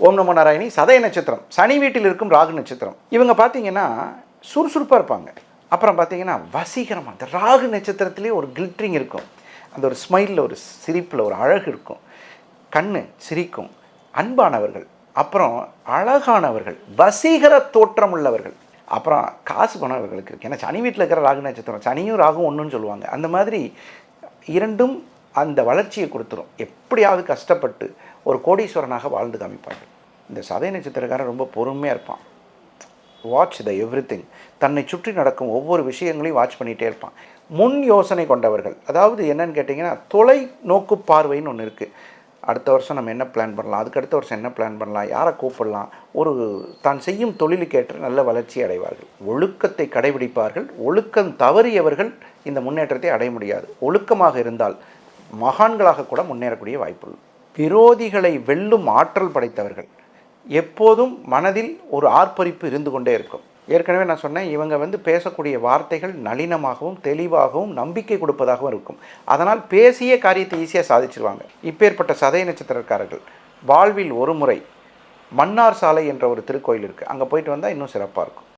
ஓம் நமோ நாராயணி. சதய நட்சத்திரம் சனி வீட்டில் இருக்கும் ராகு நட்சத்திரம். இவங்க பார்த்தீங்கன்னா சுறுசுறுப்பாக இருப்பாங்க. அப்புறம் பார்த்தீங்கன்னா வசீகரமாக, அந்த ராகு நட்சத்திரத்திலே ஒரு கில்ட்ரிங் இருக்கும். அந்த ஒரு ஸ்மைலில், ஒரு சிரிப்பில் ஒரு அழகு இருக்கும். கண்ணு சிரிக்கும். அன்பானவர்கள், அப்புறம் அழகானவர்கள், வசீகர தோற்றம் உள்ளவர்கள். அப்புறம் காசு பணம் இவர்களுக்கு இருக்குது. ஏன்னா சனி வீட்டில் இருக்கிற ராகு நட்சத்திரம், சனியும் ராகும் ஒன்றுன்னு சொல்லுவாங்க. அந்த மாதிரி இரண்டும் அந்த வளர்ச்சியை கொடுத்துரும். எப்படியாவது கஷ்டப்பட்டு ஒரு கோடீஸ்வரனாக வாழ்ந்து காமிப்பார்கள். இந்த சதய நட்சத்திரக்காரன் ரொம்ப பொறுமையாக இருப்பான். Watch the everything. தன்னை சுற்றி நடக்கும் ஒவ்வொரு விஷயங்களையும் வாட்ச் பண்ணிகிட்டே இருப்பான். முன் யோசனை கொண்டவர்கள். அதாவது என்னன்னு கேட்டிங்கன்னா, தொலை நோக்கு பார்வைன்னு ஒன்று இருக்குது. அடுத்த வருஷம் நம்ம என்ன பிளான் பண்ணலாம், அதுக்கு அடுத்த வருஷம் என்ன பிளான் பண்ணலாம், யாரை கூப்பிடலாம், ஒரு தான் செய்யும் தொழிலுக்கேற்ற நல்ல வளர்ச்சி அடைவார்கள். ஒழுக்கத்தை கடைபிடிப்பார்கள். ஒழுக்கம் தவறியவர்கள் இந்த முன்னேற்றத்தை அடைய முடியாது. ஒழுக்கமாக இருந்தால் மகான்களாக கூட முன்னேறக்கூடிய வாய்ப்புள்ளது. விரோதிகளை வெல்லும் ஆற்றல் படைத்தவர்கள். எப்போதும் மனதில் ஒரு ஆர்ப்பரிப்பு இருந்து கொண்டே இருக்கும். ஏற்கனவே நான் சொன்னேன், இவங்க பேசக்கூடிய வார்த்தைகள் நளினமாகவும் தெளிவாகவும் நம்பிக்கை கொடுப்பதாகவும் இருக்கும். அதனால் பேசிய காரியத்தை ஈஸியாக சாதிச்சிருவாங்க. இப்பேற்பட்ட சதய நட்சத்திரக்காரர்கள் வாழ்வில் ஒரு முறை மன்னார் சாலை என்ற ஒரு திருக்கோயில் இருக்குது, அங்கே போயிட்டு வந்தால் இன்னும் சிறப்பாக இருக்கும்.